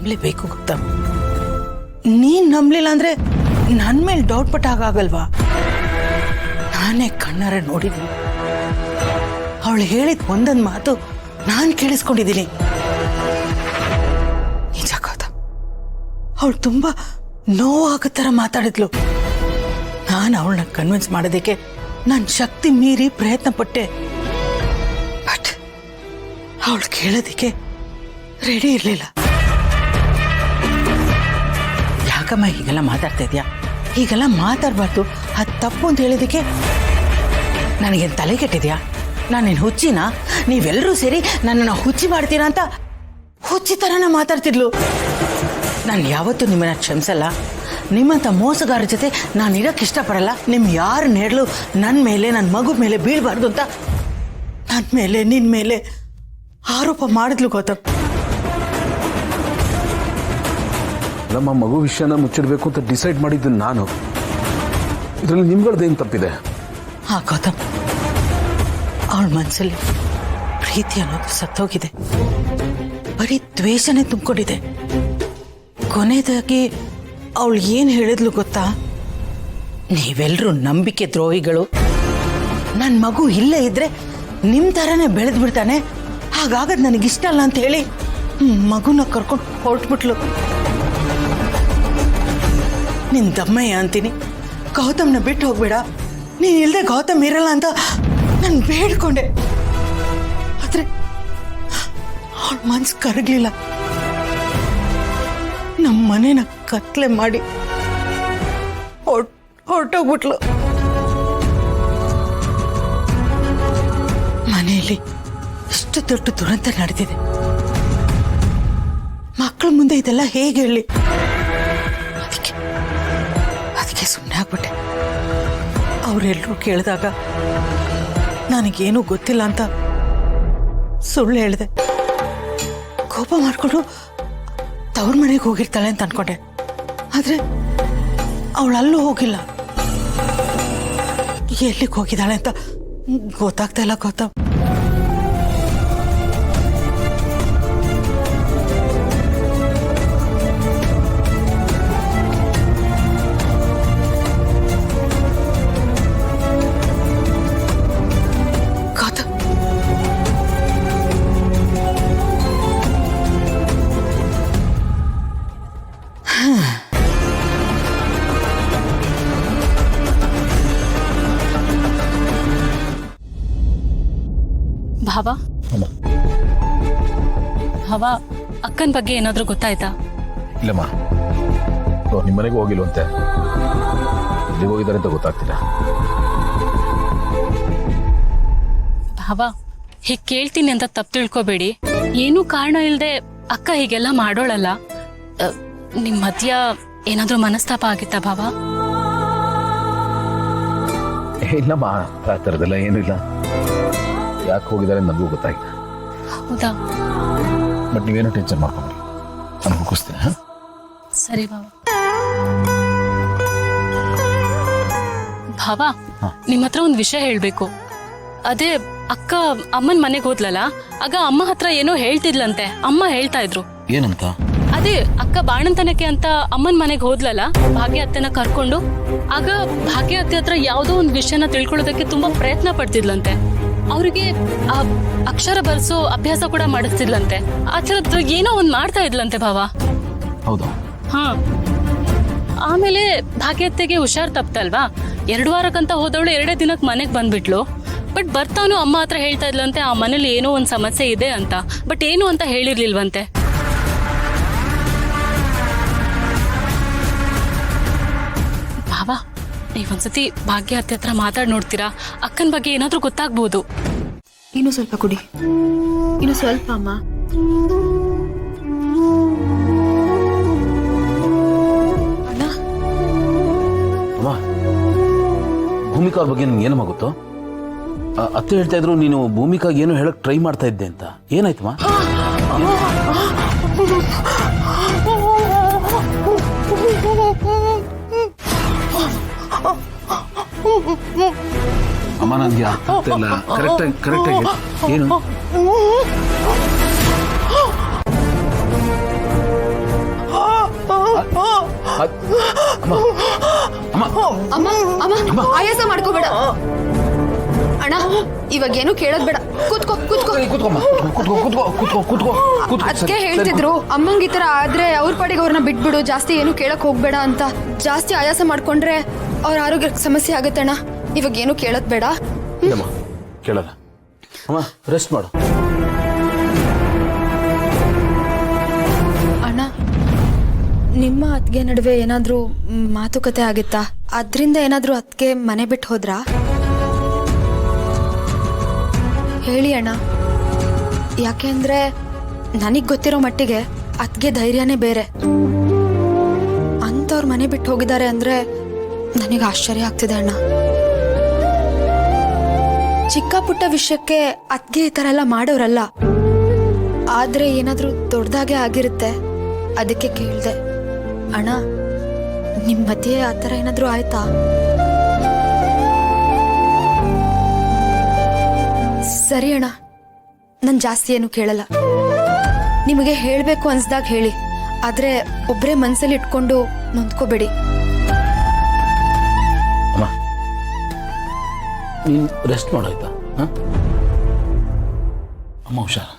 ನಂಬಲೇಬೇಕು ಗೊತ್ತಾ. ನೀನ್ ನಂಬಲಿಲ್ಲ ಅಂದ್ರೆ ನನ್ನ ಮೇಲೆ ಡೌಟ್ ಪಟ್ಟಾಗಲ್ವಾ. ನಾನೇ ಕಣ್ಣಾರೆ ನೋಡಿದ್ದೀನಿ. ಅವಳು ಹೇಳಿದ ಒಂದೊಂದು ಮಾತು ನಾನು ಕೇಳಿಸ್ಕೊಂಡಿದ್ದೀನಿ. ನಿಜ ಗೌತಮ್, ಅವಳು ತುಂಬಾ ನೋವಾಗೋ ಥರ ಮಾತಾಡಿದ್ಲು. ನಾನು ಅವಳನ್ನ ಕನ್ವಿನ್ಸ್ ಮಾಡೋದಕ್ಕೆ ನನ್ನ ಶಕ್ತಿ ಮೀರಿ ಪ್ರಯತ್ನ ಪಟ್ಟೆ. ಬಟ್ ಅವಳು ಕೇಳೋದಕ್ಕೆ ರೆಡಿ ಇರಲಿಲ್ಲ. ಯಾಕಮ್ಮ ಹೀಗೆಲ್ಲ ಮಾತಾಡ್ತಾ ಇದೆಯಾ? ಹೀಗೆಲ್ಲ ಮಾತಾಡಬಾರ್ದು, ಅದು ತಪ್ಪು ಅಂತ ಹೇಳಿದಕ್ಕೆ ನನಗೇನು ತಲೆ ಕೆಟ್ಟಿದ್ಯಾ? ನಾನೇನು ಹುಚ್ಚಿನಾ? ನೀವೆಲ್ಲರೂ ಸೇರಿ ನನ್ನನ್ನು ಹುಚ್ಚಿ ಮಾಡ್ತೀರಾ ಅಂತ ಹುಚ್ಚಿ ಥರನ ಮಾತಾಡ್ತಿದ್ಲು. ನಾನು ಯಾವತ್ತೂ ನಿಮ್ಮನ್ನ ಕ್ಷಮಿಸಲ್ಲ. ನಿಮ್ಮಂಥ ಮೋಸಗಾರ ಜೊತೆ ನಾನು ಇರೋಕ್ಕೆ ಇಷ್ಟಪಡಲ್ಲ. ನಿಮ್ಮ ಯಾರು ನೇಡಲು ನನ್ನ ಮೇಲೆ, ನನ್ನ ಮಗು ಮೇಲೆ ಬೀಳಬಾರ್ದು ಅಂತ ನನ್ನ ಮೇಲೆ, ನಿನ್ನ ಮೇಲೆ ಆರೋಪ ಮಾಡಿದ್ಲು ಗೌತಮ್. ನಮ್ಮ ಮಗು ವಿಷಯನ ಮುಚ್ಚಿಡಬೇಕು ಅಂತ ಡಿಸೈಡ್ ಮಾಡಿದ್ದು ನಾನು. ಇದರಲ್ಲಿ ನಿಮ್ಗಳದ್ದೇನು ತಪ್ಪಿದೆ? ಹಾ ಗೌತಮ್, ಅವಳ ಮನಸ್ಸಲ್ಲಿ ಪ್ರೀತಿ ಅನ್ನೋದು ಸತ್ತೋಗಿದೆ. ಬರೀ ದ್ವೇಷನೇ ತುಂಬಿಕೊಂಡಿದೆ. ಕೊನೆಯದಾಗಿ ಅವಳು ಏನು ಹೇಳಿದ್ಲು ಗೊತ್ತಾ? ನೀವೆಲ್ಲರೂ ನಂಬಿಕೆ ದ್ರೋಹಿಗಳು. ನನ್ನ ಮಗು ಇಲ್ಲೇ ಇದ್ರೆ ನಿಮ್ಮ ಥರನೇ ಬೆಳೆದು ಬಿಡ್ತಾನೆ, ಹಾಗಾಗದು ನನಗಿಷ್ಟ ಅಲ್ಲ ಅಂತ ಹೇಳಿ ಮಗುನ ಕರ್ಕೊಂಡು ಹೊರಟ್ಬಿಟ್ಲು. ನಿನ್ ದಮ್ಮಯ್ಯ ಅಂತೀನಿ, ಗೌತಮ್ನ ಬಿಟ್ಟು ಹೋಗ್ಬೇಡ, ನೀನ್ ಇಲ್ದೆ ಗೌತಮ್ ಇರಲ್ಲ ಅಂತ ನಾನು ಬೇಡ್ಕೊಂಡೆ. ಆದ್ರೆ ಅವಳ ಮನ್ಸು ಕರಗ್ಲಿಲ್ಲ. ನಮ್ಮ ಮನೇನ ಕತ್ಲೆ ಮಾಡಿ ಹೊರಟೋಗ್ಬಿಟ್ಲು. ಮನೆಯಲ್ಲಿ ಎಷ್ಟು ದೊಡ್ಡ ದುರಂತ ನಡೆದಿದೆ. ಮಕ್ಕಳ ಮುಂದೆ ಇದೆಲ್ಲ ಹೇಗೆ ಹೇಳಿ? ಅದಕ್ಕೆ ಸುಮ್ಮನೆ ಆಗ್ಬಿಟ್ಟೆ. ಅವರೆಲ್ಲರೂ ಕೇಳಿದಾಗ ನನಗೇನೂ ಗೊತ್ತಿಲ್ಲ ಅಂತ ಸುಳ್ಳು ಹೇಳಿದೆ. ಕೋಪ ಮಾಡಿಕೊಂಡು ತವ್ರ ಮನೆಗೆ ಹೋಗಿರ್ತಾಳೆ ಅಂತ ಅನ್ಕೊಂಡೆ. ಆದ್ರೆ ಅವಳಲ್ಲೂ ಹೋಗಿಲ್ಲ. ಎಲ್ಲಿಗೆ ಹೋಗಿದ್ದಾಳೆ ಅಂತ ಗೊತ್ತಾಗ್ತಾ ಇಲ್ಲ ಗೌತಮ್. ಭಾವ, ಭಾವ, ಅಕ್ಕನ ಬಗ್ಗೆ ಏನಾದ್ರೂ ಗೊತ್ತಾಯ್ತಾ? ಇಲ್ಲಮ್ಮ, ನಿಮ್ಮ ಮನೆಗೆ ಹೋಗಿಲ್ವಂತೆ. ಎಲ್ಲಿಗೆ ಹೋಗಿದ್ದಾರೆ ಅಂತ ಗೊತ್ತಾಗ್ತಿಲ್ಲ. ಭಾವ, ಹೀಗೆ ಕೇಳ್ತೀನಿ ಅಂತ ತಪ್ಪು ತಿಳ್ಕೊಬೇಡಿ. ಏನೂ ಕಾರಣ ಇಲ್ಲದೆ ಅಕ್ಕ ಹೀಗೆಲ್ಲ ಮಾಡೋಳಲ್ಲ. ನಿಮ್ ಮಧ್ಯ ಏನಾದ್ರೂ ಮನಸ್ತಾಪ ಆಗಿತ್ತಾ ಭಾವ? ಇಲ್ಲಮ್ಮ, ಆ ಥರದೆಲ್ಲ ಏನೂ ಇಲ್ಲ. ಯಾಕೆ ಹೋಗಿದ್ದಾರೆ ನನಗೂ ಗೊತ್ತಾಗಿಲ್ಲ. ಹೌದಾ? ಬಟ್ ನೀವೇನು ಟೆನ್ಷನ್ ಮಾಡ್ಕೊಂಡ್ರಿ, ನಾನು ಹುಡುಕಿಸ್ತೀನಿ. ಸರಿ ಭಾವ. ಭಾವ, ನಿಮ್ಮ ಹತ್ರ ಒಂದು ವಿಷಯ ಹೇಳ್ಬೇಕು. ಅದೇ ಅಕ್ಕ ಅಮ್ಮನ ಮನೆಗೆ ಹೋದ್ಲಲ್ಲ, ಆಗ ಅಮ್ಮ ಹತ್ರ ಏನೋ ಹೇಳ್ತಿದ್ಲಂತೆ. ಅಮ್ಮ ಹೇಳ್ತಾ ಇದ್ರು. ಏನಂತ? ಅದೇ ಅಕ್ಕ ಬಾಣಂತನಕ್ಕೆ ಅಂತ ಅಮ್ಮನ ಮನೆಗೆ ಹೋದ್ಲಲ್ಲ ಭಾಗ್ಯ ಅತ್ತೆನ ಕರ್ಕೊಂಡು. ಆಗ ಭಾಗ್ಯ ಅತ್ತೆ ಹತ್ರ ಯಾವುದೋ ಒಂದು ವಿಷಯನ ತಿಳ್ಕೊಳ್ಳೋದಕ್ಕೆ ತುಂಬಾ ಪ್ರಯತ್ನ ಪಡ್ತಿದ್ಲಂತೆ. ಅವ್ರಿಗೆ ಆ ಅಕ್ಷರ ಬರ್ಸೋ ಅಭ್ಯಾಸ ಕೂಡ ಮಾಡಿಸ್ತಿದ್ಲಂತೆ. ಆ ಥರದ್ದು ಏನೋ ಒಂದ್ ಮಾಡ್ತಾ ಇದ್ಲಂತೆ ಭಾವ. ಹೌದಾ? ಹಾ. ಆಮೇಲೆ ಭಾಗ್ಯತ್ತೆಗೆ ಹುಷಾರ್ ತಪ್ತಲ್ವಾ, 2 ವಾರಕ್ಕಂತ ಹೋದವಳು 2 ದಿನಕ್ಕೆ ಮನೆಗೆ ಬಂದ್ಬಿಟ್ಲು. ಬಟ್ ಬರ್ತಾನು ಅಮ್ಮ ಹತ್ರ ಹೇಳ್ತಾ ಇದ್ಲಂತೆ ಆ ಮನೇಲಿ ಏನೋ ಒಂದ್ ಸಮಸ್ಯೆ ಇದೆ ಅಂತ. ಬಟ್ ಏನು ಅಂತ ಹೇಳಿರ್ಲಿಲ್ವಂತೆ. ಭಾವ, ನೀವೊಂದ್ಸತಿ ಭಾಗ್ಯ ಅತ್ತೆ ಹತ್ರ ಮಾತಾಡ್ ನೋಡ್ತೀರಾ? ಅಕ್ಕನ ಬಗ್ಗೆ ಏನಾದ್ರೂ ಗೊತ್ತಾಗ್ಬೋದು. ಇನ್ನು ಸ್ವಲ್ಪ ಕುಡಿ, ಇನ್ನು ಸ್ವಲ್ಪ ಅಮ್ಮ. ಅಣ್ಣ, ಭೂಮಿಕಾ ಅವ್ರ ಬಗ್ಗೆ ನಿಮ್ಗೆ ಏನಮ್ಮ ಗೊತ್ತೋ? ಅತ್ತೆ ಹೇಳ್ತಾ ಇದ್ರು ನೀನು ಭೂಮಿಕಾಗೆ ಏನು ಹೇಳಕ್ ಟ್ರೈ ಮಾಡ್ತಾ ಇದ್ದೆ ಅಂತ. ಏನಾಯ್ತಮ್ಮ? ಅಮ್ಮ, ನನಗೆ ಅರ್ಥ ಆಗ್ತಿಲ್ಲ. ಕರೆಕ್ಟಾಗಿ ಏನು? ಅಮ್ಮ ಅಮ್ಮ ಅಮ್ಮ ಅಮ್ಮ ಆಯಾಸ ಮಾಡ್ಕೋಬೇಡ ಅಣ್ಣ ಇವಾಗ ಏನು ಕೇಳೋದ್ ಬೇಡ ಕೂತ್ಕೋ ಕೂತ್ಕೋ ಕೂತ್ಕೊಮ್ಮ ಕೂತ್ಕೋ ಕೂತ್ಕೋ ಕೂತ್ಕೋ ಕೂತ್ಕೋ ಕೂತ್ಕೋ ಅದಕ್ಕೆ ಹೇಳ್ತಿದ್ರು ಅಮ್ಮಂಗ್ ಈ ತರ ಆದ್ರೆ ಅವ್ರ ಪಾಡಿಗೆ ಅವ್ರನ್ನ ಬಿಟ್ಬಿಡು, ಜಾಸ್ತಿ ಏನು ಕೇಳಕ್ ಹೋಗ್ಬೇಡ ಅಂತ. ಜಾಸ್ತಿ ಆಯಾಸ ಮಾಡ್ಕೊಂಡ್ರೆ ಅವ್ರ ಆರೋಗ್ಯಕ್ಕೆ ಸಮಸ್ಯೆ ಆಗುತ್ತಣ್ಣ. ಇವಾಗ ಏನು ಕೇಳೋದ್ ಬೇಡ. ಇಲ್ಲಮ್ಮ ಕೇಳಲ್ಲ. ಅಮ್ಮ ರೆಸ್ಟ್ ಮಾಡು. ಅಣ್ಣ ನಿಮ್ಮ ಅತ್ಗೆ ನಡುವೆ ಏನಾದ್ರೂ ಮಾತುಕತೆ ಆಗಿತ್ತಾ? ಅದ್ರಿಂದ ಏನಾದ್ರೂ ಅತ್ಗೆ ಮನೆ ಬಿಟ್ಟು ಹೋದ್ರಾ? ಹೇಳಿ ಅಣ್ಣ. ಯಾಕೆಂದ್ರೆ ನನಗ್ ಗೊತ್ತಿರೋ ಮಟ್ಟಿಗೆ ಅತ್ಗೆ ಧೈರ್ಯನೇ ಬೇರೆ. ಅಂತವ್ರ ಮನೆ ಬಿಟ್ಟು ಹೋಗಿದ್ದಾರೆ ಅಂದ್ರೆ ನನಗೆ ಆಶ್ಚರ್ಯ ಆಗ್ತಿದೆ ಅಣ್ಣ. ಚಿಕ್ಕ ಪುಟ್ಟ ವಿಷಯಕ್ಕೆ ಅತ್ಗೆ ಈ ತರ ಎಲ್ಲ ಮಾಡೋರಲ್ಲ. ಆದ್ರೆ ಏನಾದ್ರೂ ದೊಡ್ಡದಾಗೆ ಆಗಿರುತ್ತೆ, ಅದಕ್ಕೆ ಕೇಳ್ದೆ. ಅಣ್ಣ ನಿಮ್ ಮಧ್ಯೆ ಆ ಥರ ಏನಾದ್ರೂ ಆಯ್ತಾ? ಸರಿ ಅಣ್ಣ, ನಾನು ಜಾಸ್ತಿ ಏನು ಕೇಳಲ್ಲ. ನಿಮಗೆ ಹೇಳಬೇಕು ಅನ್ಸ್ದಾಗ ಹೇಳಿ, ಆದ್ರೆ ಒಬ್ಬರೇ ಮನಸ್ಸಲ್ಲಿ ಇಟ್ಕೊಂಡು ನೊಂದ್ಕೋಬೇಡಿ. ಅಮ್ಮ ನೀನು ರೆಸ್ಟ್ ಮಾಡಾಯ್ತಾ? ಅಮ್ಮ ಹುಷಾರ.